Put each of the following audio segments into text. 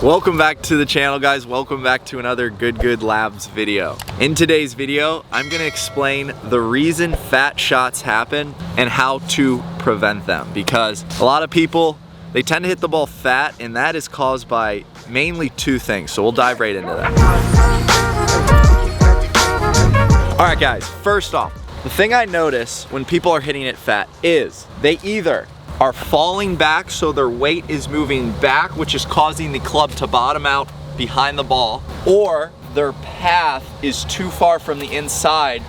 Welcome back to the channel, guys. Welcome back to another Good Labs video. In today's video, I'm gonna explain the reason fat shots happen and how to prevent them, because a lot of people, they tend to hit the ball fat, and that is caused by mainly two things. So we'll dive right into that. All right, guys, first off, the thing I notice when people are hitting it fat is they either are falling back, so their weight is moving back, which is causing the club to bottom out behind the ball, or their path is too far from the inside,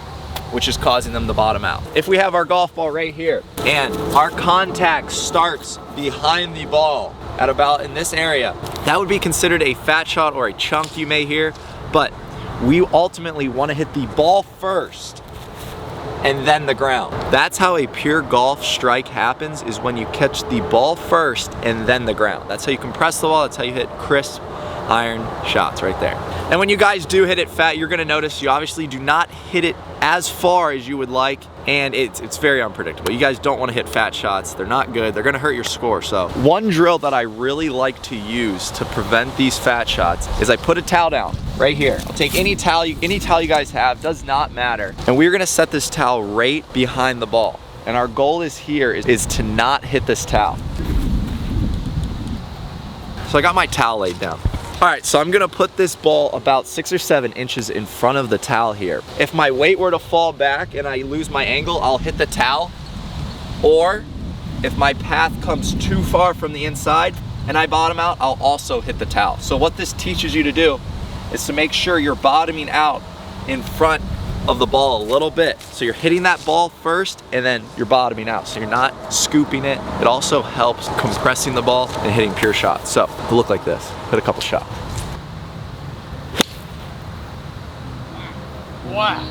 which is causing them to bottom out. If we have our golf ball right here and our contact starts behind the ball at about in this area, that would be considered a fat shot or a chunk, you may hear, but we ultimately want to hit the ball first and then the ground. That's how a pure golf strike happens, is when you catch the ball first and then the ground. That's how you compress the ball, that's how you hit crisp iron shots right there. And when you guys do hit it fat, you're gonna notice you obviously do not hit it as far as you would like, and it's very unpredictable. You guys don't wanna hit fat shots. They're not good, they're gonna hurt your score. So one drill that I really like to use to prevent these fat shots is I put a towel down right here. I'll take any towel you guys have, does not matter. And we're gonna set this towel right behind the ball. And our goal is to not hit this towel. So I got my towel laid down. All right, so I'm gonna put this ball about 6 or 7 inches in front of the towel here. If my weight were to fall back and I lose my angle, I'll hit the towel. Or if my path comes too far from the inside and I bottom out, I'll also hit the towel. So what this teaches you to do is to make sure you're bottoming out in front of the ball a little bit. So you're hitting that ball first and then you're bottoming out. So you're not scooping it. It also helps compressing the ball and hitting pure shots. So it'll look like this. Hit a couple shots. Wow.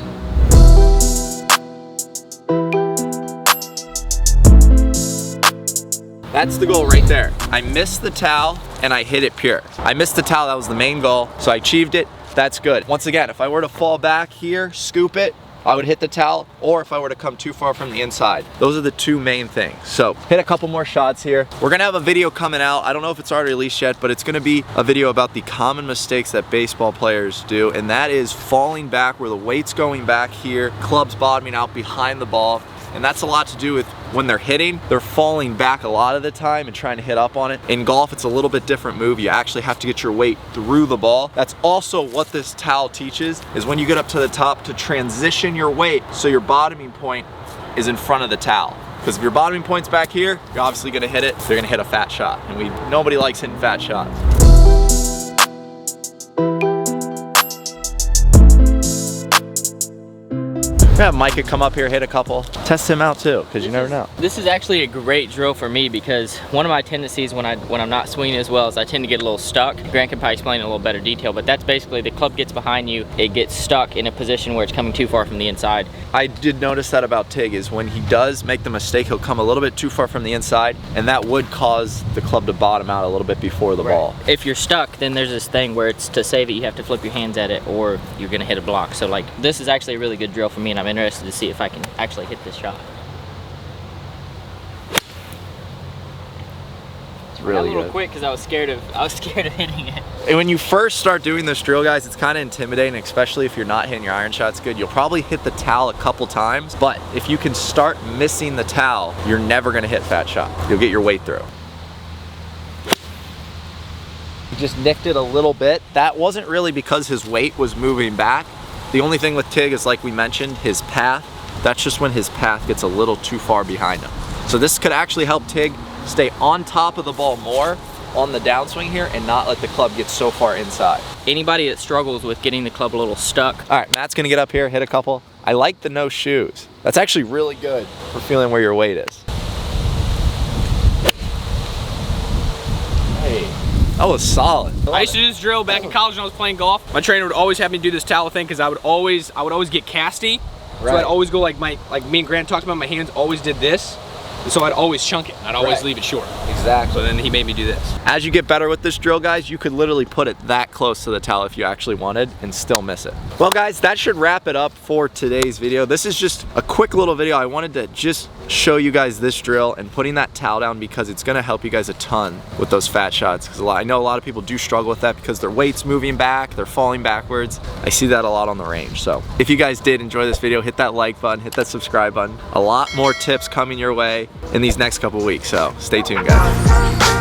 That's the goal right there. I missed the towel and I hit it pure. I missed the towel, that was the main goal. So I achieved it. That's good. Once again, if I were to fall back here, scoop it, I would hit the towel, or if I were to come too far from the inside. Those are the two main things. So hit a couple more shots here. We're gonna have a video coming out. I don't know if it's already released yet, but it's gonna be a video about the common mistakes that baseball players do, and that is falling back where the weight's going back here, clubs bottoming out behind the ball. And that's a lot to do with when they're hitting, they're falling back a lot of the time and trying to hit up on it. In golf, it's a little bit different move. You actually have to get your weight through the ball. That's also what this towel teaches, is when you get up to the top, to transition your weight so your bottoming point is in front of the towel. Because if your bottoming point's back here, you're obviously gonna hit it, they're gonna hit a fat shot. And nobody likes hitting fat shots. Have Micah come up here, hit a couple. Test him out too, because you never know. This is actually a great drill for me, because one of my tendencies when I'm not swinging as well is I tend to get a little stuck. Grant can probably explain in a little better detail, but that's basically the club gets behind you, it gets stuck in a position where it's coming too far from the inside. I did notice that about Tig, is when he does make the mistake, he'll come a little bit too far from the inside, and that would cause the club to bottom out a little bit before the ball. If you're stuck, then there's this thing where it's to say that you have to flip your hands at it or you're gonna hit a block. So like, this is actually a really good drill for me, and I'm interested to see if I can actually hit this shot. It's really a little quick because I was scared of hitting it. And when you first start doing this drill, guys, it's kind of intimidating, especially if you're not hitting your iron shots good. You'll probably hit the towel a couple times, but if you can start missing the towel, you're never gonna hit fat shot. You'll get your weight through. Just nicked it a little bit. That wasn't really because his weight was moving back. The only thing with Tig is, like we mentioned, his path. That's just when his path gets a little too far behind him. So this could actually help Tig stay on top of the ball more on the downswing here and not let the club get so far inside. Anybody that struggles with getting the club a little stuck. All right, Matt's gonna get up here, hit a couple. I like the no shoes. That's actually really good for feeling where your weight is. Hey. That was solid. I used to do this drill back in college when I was playing golf. My trainer would always have me do this towel thing because I would always get casty. Right. So I'd always go like me and Grant talked about, my hands always did this. So I'd always chunk it. I'd always leave it short. Exactly. So then he made me do this. As you get better with this drill, guys, you could literally put it that close to the towel if you actually wanted and still miss it. Well, guys, that should wrap it up for today's video. This is just a quick little video. I wanted to just show you guys this drill and putting that towel down because it's gonna help you guys a ton with those fat shots. Because I know a lot of people do struggle with that because their weight's moving back, they're falling backwards. I see that a lot on the range. So if you guys did enjoy this video, hit that like button, hit that subscribe button. A lot more tips coming your way in these next couple weeks. So stay tuned, guys.